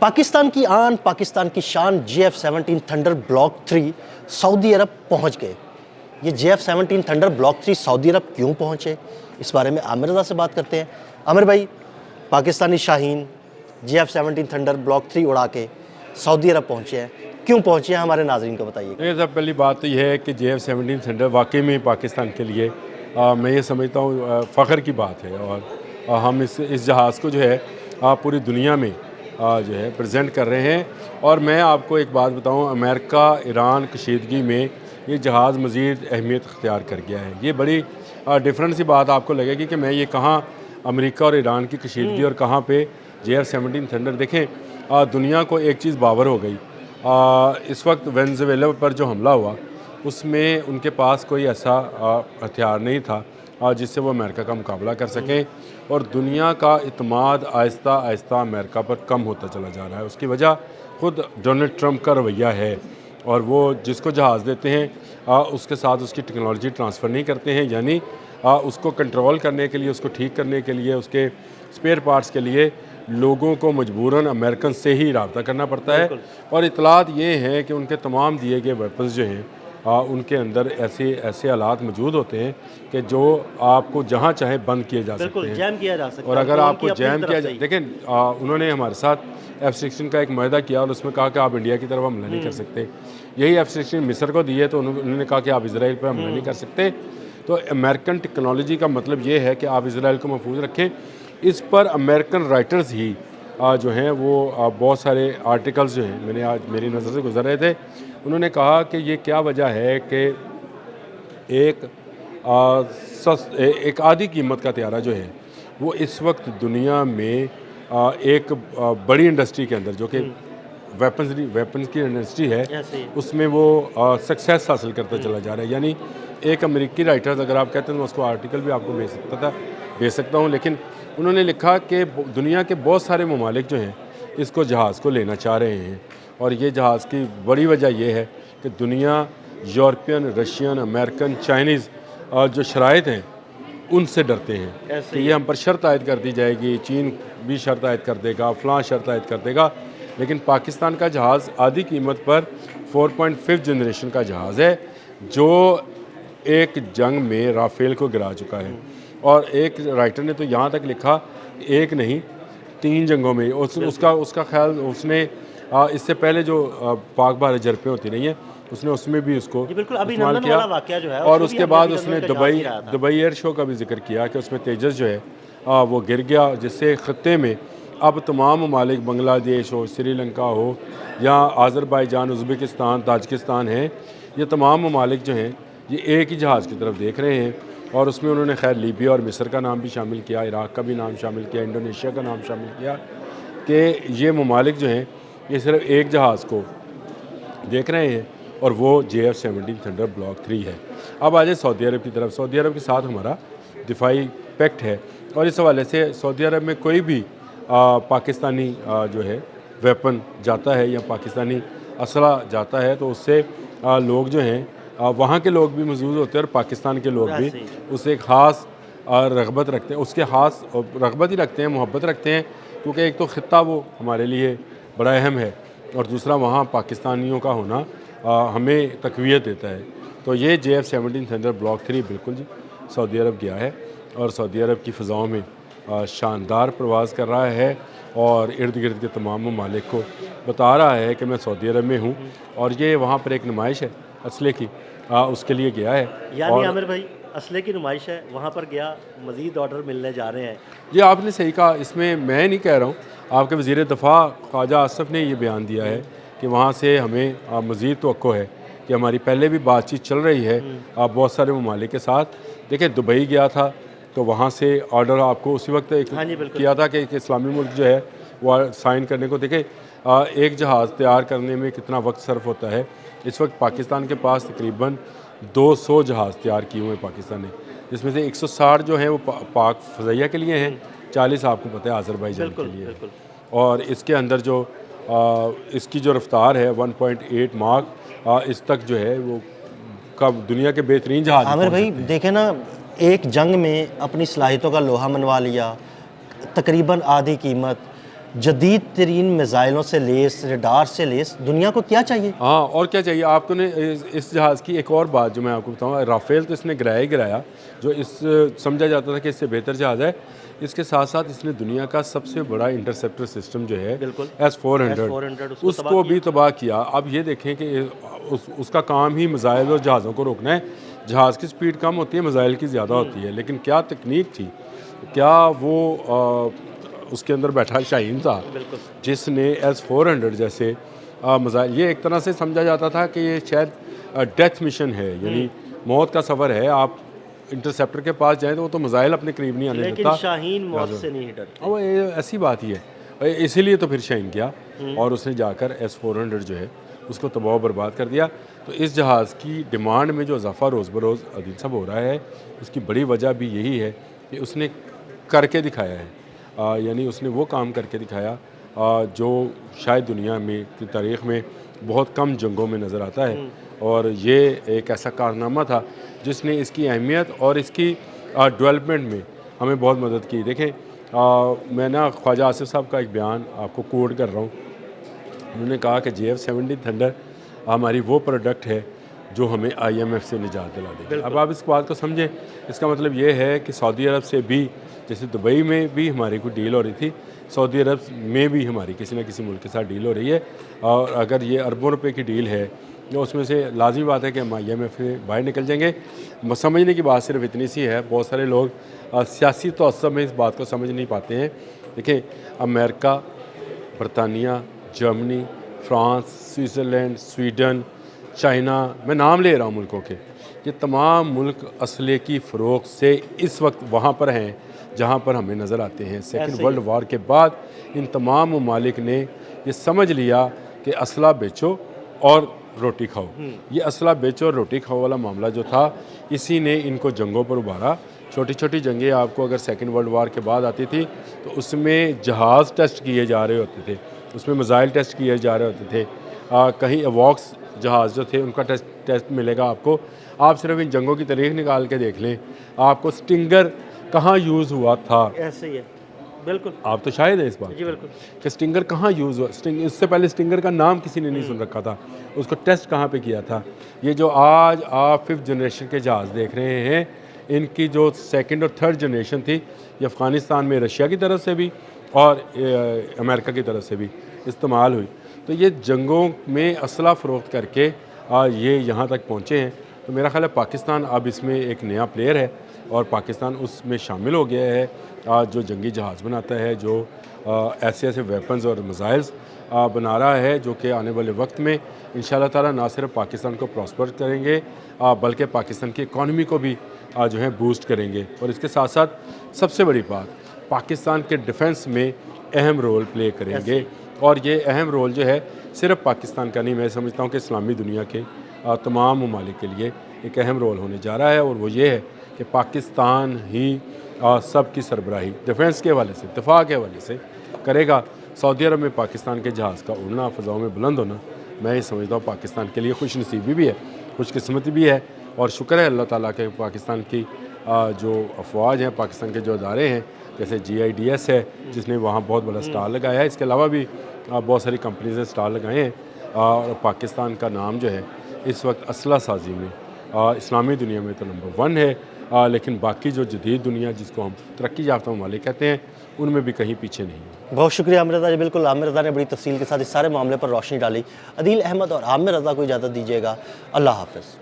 पाकिस्तान की आन, पाकिस्तान की शान JF-17 थंडर ब्लॉक 3 सऊदी अरब पहुंच गए। ये JF-17 थंडर ब्लॉक 3 सऊदी अरब क्यों पहुंचे, इस बारे में आमिर रज़ा से बात करते हैं। आमिर भाई, Pakistani Shaheen JF-17 thunder block 3 उड़ा के सऊदी अरब पहुंचे हैं, क्यों पहुंचे हैं, हमारे नाज़रीन को बताइए। नहीं, सब पहली बात तो यह है कि JF-17 थंडर वाकई में पाकिस्तान के लिए मैं ये समझता हूँ फ़ख्र की बात है। और हम इस जहाज़ को जो है पूरी दुनिया में जो है प्रेजेंट कर रहे हैं। और मैं आपको एक बात बताऊँ, अमेरिका ईरान कशीदगी में ये जहाज़ मज़ीद अहमियत अख्तियार कर गया है। ये बड़ी डिफरेंट सी बात आपको लगेगी कि मैं ये कहाँ अमेरिका और ईरान की कशीदगी और कहाँ पे JF-17 थंडर। देखें, दुनिया को एक चीज़ बावर हो गई, इस वक्त वेनेज़ुएला पर जो हमला हुआ उसमें उनके पास कोई ऐसा हथियार नहीं था जिससे वो अमेरिका का मुकाबला कर सकें। और दुनिया का इत्मीनान आहिस्ता आहिस्ता अमेरिका पर कम होता चला जा रहा है। उसकी वजह खुद डोनाल्ड ट्रंप का रवैया है। और वो जिसको जहाज़ देते हैं उसके साथ उसकी टेक्नोलॉजी ट्रांसफ़र नहीं करते हैं, यानी उसको कंट्रोल करने के लिए, उसको ठीक करने के लिए, उसके स्पेयर पार्ट्स के लिए लोगों को मजबूरन अमेरिकन से ही रब्ता करना पड़ता है। और इतलात ये हैं कि उनके तमाम दिए गए वेपन्स जो हैं उनके अंदर ऐसे हालात मौजूद होते हैं कि जो आपको जहाँ चाहे बंद किए जा सकते हैं, जैम किया जा सकता है। और अगर आपको जैम किया जाए, देखें उन्होंने हमारे साथ F-16 का एक माहदा किया और उसमें कहा कि आप इंडिया की तरफ हमला नहीं कर सकते। यही F-16 मिस्र को दिए तो उन्होंने कहा कि आप इजराइल पर हमला नहीं कर सकते। तो अमेरिकन टेक्नोलॉजी का मतलब ये है कि आप इजराइल को महफूज रखें। इस पर अमेरिकन राइटर्स ही जो हैं वो बहुत सारे आर्टिकल्स जो हैं मैंने आज मेरी नज़र से गुजर रहे थे, उन्होंने कहा कि ये क्या वजह है कि एक आधी कीमत का त्यारा जो है वो इस वक्त दुनिया में एक बड़ी इंडस्ट्री के अंदर, जो कि वेपन्स की इंडस्ट्री है, उसमें वो सक्सेस हासिल करता चला जा रहा है। यानी एक अमेरिकी राइटर्स, अगर आप कहते हैं तो मैं उसको आर्टिकल भी आपको भेज सकता हूँ, लेकिन उन्होंने लिखा कि दुनिया के बहुत सारे ममालिक जो हैं इसको जहाज़ को लेना चाह रहे हैं। और ये जहाज़ की बड़ी वजह यह है कि दुनिया यूरोपियन, रशियन, अमेरिकन, चाइनीज़ जो शराइत हैं उनसे डरते हैं कि ये हम पर शर्त आयद कर दी जाएगी, चीन भी शर्त आयद कर देगा, फ़लाँ शर्त आयद कर देगा। लेकिन पाकिस्तान का जहाज़ आधी कीमत पर 4.5 जनरेशन का जहाज़ है जो एक जंग में राफेल को गिरा चुका है। और एक राइटर ने तो यहाँ तक लिखा, एक नहीं 3 जंगों में उसका ख्याल उसने इससे पहले जो पाक भारत झड़पें होती रही हैं उसने उसमें भी उसको इस्तेमाल किया। जो है, और उसके बाद उसने दुबई एयर शो का भी जिक्र किया कि उसमें तेजस जो है वो गिर गया, जिससे ख़त्े में अब तमाम ममालिक, बांग्लादेश हो, श्रीलंका हो या आज़रबाईजान, उज़्बेकिस्तान, ताजिकिस्तान हैं, ये तमाम ममालिक जो हैं ये एक ही जहाज़ की तरफ देख रहे हैं। और उसमें उन्होंने खैर लीबिया और मिस्र का नाम भी शामिल किया, इराक़ का भी नाम शामिल किया, इंडोनेशिया का नाम शामिल किया कि ये ममालिक जो हैं ये सिर्फ एक जहाज़ को देख रहे हैं और वो JF-17 थंडर ब्लॉक 3 है। अब आ जाए सऊदी अरब की तरफ। सऊदी अरब के साथ हमारा दिफाई पैक्ट है और इस हवाले से सऊदी अरब में कोई भी पाकिस्तानी जो है वेपन जाता है या पाकिस्तानी असला जाता है तो उससे लोग जो हैं वहाँ के लोग भी मौजूद होते हैं और पाकिस्तान के लोग भी उससे एक ख़ास रग़बत रखते हैं, उसके ख़ास रग़बत ही रखते हैं, मोहब्बत रखते हैं, क्योंकि एक तो ख़ित्ता वो हमारे लिए बड़ा अहम है और दूसरा वहाँ पाकिस्तानियों का होना हमें तक़वियत देता है। तो ये JF-17 थंडर ब्लॉक 3 बिल्कुल जी सऊदी अरब गया है और सऊदी अरब की फ़िज़ाओं में शानदार प्रवास कर रहा है और इर्द गिर्द के तमाम ममालिक को बता रहा है कि मैं सऊदी अरब में हूँ। और ये वहाँ पर एक नुमाइश है असले की, उसके लिए गया है। यानी आमिर भाई, असले की नुमाइश है, वहाँ पर गया, मज़ीद ऑर्डर मिलने जा रहे हैं। ये आपने सही कहा, इसमें मैं नहीं कह रहा हूँ, आपके वज़ीर दफ़ा ख्वाजा आसफ़ ने ये बयान दिया है कि वहाँ से हमें मज़ीद तवक्को है कि हमारी पहले भी बातचीत चल रही है बहुत सारे ममालिक के साथ। देखिए, दुबई गया था तो वहाँ से ऑर्डर आपको उसी वक्त किया था कि एक इस्लामी मुल्क जो है वो साइन करने को। देखे एक जहाज़ तैयार करने में कितना वक्त सर्फ होता है। इस वक्त पाकिस्तान के पास तकरीबन 200 जहाज़ तैयार किए हुए हैं पाकिस्तान ने, जिसमें से 160 जो हैं वो पाक फ़ज़ाइया के लिए हैं, 40 आपको पता है आज़रबाईजान के लिए है। और इसके अंदर जो इसकी जो रफ्तार है 1.8 मार्क इस तक जो है वो कब दुनिया के बेहतरीन जहाज़। आमिर भाई देखें ना, एक जंग में अपनी सलाहियतों का लोहा मनवा लिया, तकरीबन आधी कीमत, جدید ترین میزائلوں سے لیس، ریڈار سے لیس دنیا کو کیا چاہیے؟ ہاں، اور کیا چاہیے آپ کو نے اس جہاز کی ایک اور بات جو میں آپ کو بتاؤں، رافیل تو اس نے گرایا ہی گرایا، جو اس سمجھا جاتا تھا کہ اس سے بہتر جہاز ہے، اس کے ساتھ ساتھ اس نے دنیا کا سب سے بڑا انٹرسیپٹر سسٹم جو ہے بالکل S-400 اس کو بھی تباہ کیا۔ اب یہ دیکھیں کہ اس کا کام ہی میزائل اور جہازوں کو روکنا ہے۔ جہاز کی سپیڈ کم ہوتی ہے، میزائل کی زیادہ ہوتی ہے، لیکن کیا تکنیک تھی، کیا وہ اس کے اندر بیٹھا شاہین تھا جس نے S-400 جیسے میزائل، یہ ایک طرح سے سمجھا جاتا تھا کہ یہ شاید ڈیتھ مشن ہے، یعنی موت کا سفر ہے، آپ انٹرسیپٹر کے پاس جائیں تو وہ تو میزائل اپنے قریب نہیں آنے دیتا، لیکن شاہین موت سے نہیں ڈرتا۔ وہ ایسی بات ہی ہے، اسی لیے تو پھر شاہین کیا اور اس نے جا کر S-400 جو ہے اس کو تباہ و برباد کر دیا۔ تو اس جہاز کی ڈیمانڈ میں جو اضافہ روز بروز عدیل صاحب ہو رہا ہے، اس کی بڑی وجہ بھی یہی ہے کہ اس نے کر کے دکھایا ہے، یعنی اس نے وہ کام کر کے دکھایا جو شاید دنیا میں کی تاریخ میں بہت کم جنگوں میں نظر آتا ہے، اور یہ ایک ایسا کارنامہ تھا جس نے اس کی اہمیت اور اس کی ڈیولپمنٹ میں ہمیں بہت مدد کی۔ دیکھیں میں نا خواجہ آصف صاحب کا ایک بیان آپ کو کوٹ کر رہا ہوں، انہوں نے کہا کہ JF-17 تھنڈر ہماری وہ پروڈکٹ ہے جو ہمیں IMF سے نجات دلا دے گی۔ اب آپ اس بات کو سمجھیں، اس کا مطلب یہ ہے کہ سعودی عرب سے بھی، جیسے دبئی میں بھی ہماری کوئی ڈیل ہو رہی تھی، سعودی عرب میں بھی ہماری کسی نہ کسی ملک کے ساتھ ڈیل ہو رہی ہے، اور اگر یہ اربوں روپے کی ڈیل ہے تو اس میں سے لازمی بات ہے کہ ہم IMF سے باہر نکل جائیں گے۔ سمجھنے کی بات صرف اتنی سی ہے، بہت سارے لوگ سیاسی تعصب میں اس بات کو سمجھ نہیں پاتے ہیں۔ دیکھیں امریکہ، برطانیہ، Germany, France, Switzerland, Sweden, China, میں نام لے رہا ہوں ملکوں کے، یہ تمام ملک اسلحے کی فروخت سے اس وقت وہاں پر ہیں جہاں پر ہمیں نظر آتے ہیں۔ سیکنڈ ورلڈ وار کے بعد ان تمام ممالک نے یہ سمجھ لیا کہ اسلحہ بیچو اور روٹی کھاؤ۔ یہ اسلحہ بیچو اور روٹی کھاؤ والا معاملہ جو تھا، اسی نے ان کو جنگوں پر ابھارا۔ چھوٹی چھوٹی جنگیں آپ کو اگر سیکنڈ ورلڈ وار کے بعد آتی تھی تو اس میں جہاز ٹیسٹ کیے جا رہے ہوتے تھے، اس میں میزائل ٹیسٹ کیے جا رہے ہوتے تھے، کہیں ایوکس جہاز جو تھے ان کا ٹیسٹ ملے گا آپ کو۔ آپ صرف ان جنگوں کی تاریخ نکال کے دیکھ لیں، آپ کو سٹنگر کہاں یوز ہوا تھا، ایسے ہی ہے، بالکل آپ تو شاہد ہیں اس بات جی، بالکل کہ سٹنگر کہاں یوز ہوا۔ اس سے پہلے سٹنگر کا نام کسی نے نہیں سن رکھا تھا، اس کو ٹیسٹ کہاں پہ کیا تھا۔ یہ جو آج آپ 5th جنریشن کے جہاز دیکھ رہے ہیں، ان کی جو 2nd اور 3rd جنریشن تھی، یہ افغانستان میں رشیا کی طرف سے بھی اور امریکہ کی طرف سے بھی استعمال ہوئی۔ تو یہ جنگوں میں اسلحہ فروخت کر کے یہ یہاں تک پہنچے ہیں۔ تو میرا خیال ہے پاکستان اب اس میں ایک نیا پلیئر ہے، اور پاکستان اس میں شامل ہو گیا ہے، جو جنگی جہاز بناتا ہے، جو ایسے ایسے ویپنز اور میزائلز بنا رہا ہے، جو کہ آنے والے وقت میں انشاءاللہ تعالیٰ نہ صرف پاکستان کو پراسپر کریں گے بلکہ پاکستان کی اکانومی کو بھی جو ہے بوسٹ کریں گے، اور اس کے ساتھ ساتھ سب سے بڑی بات پاکستان کے ڈیفنس میں اہم رول پلے کریں گے۔ اور یہ اہم رول جو ہے صرف پاکستان کا نہیں، میں سمجھتا ہوں کہ اسلامی دنیا کے تمام ممالک کے لیے ایک اہم رول ہونے جا رہا ہے، اور وہ یہ ہے کہ پاکستان ہی سب کی سربراہی ڈیفنس کے حوالے سے، دفاع کے حوالے سے کرے گا۔ سعودی عرب میں پاکستان کے جہاز کا اڑنا، فضاؤں میں بلند ہونا، میں یہ سمجھتا ہوں پاکستان کے لیے خوش نصیبی بھی ہے، خوش قسمتی بھی ہے، اور شکر ہے اللہ تعالیٰ کے پاکستان کی جو افواج ہیں، پاکستان کے جو ادارے ہیں، جیسے GIDS ہے جس نے وہاں بہت بڑا سٹال لگایا ہے، اس کے علاوہ بھی بہت ساری کمپنیز نے سٹال لگائے ہیں، اور پاکستان کا نام جو ہے اس وقت اسلحہ سازی میں اسلامی دنیا میں تو نمبر 1 ہے، لیکن باقی جو جدید دنیا جس کو ہم ترقی یافتہ ممالک کہتے ہیں، ان میں بھی کہیں پیچھے نہیں ہے۔ بہت شکریہ عامر رضا جی، بالکل عامر رضا نے بڑی تفصیل کے ساتھ اس سارے معاملے پر روشنی ڈالی۔ عدیل احمد اور عامر رضا کو اجازت دیجیے گا، اللہ حافظ۔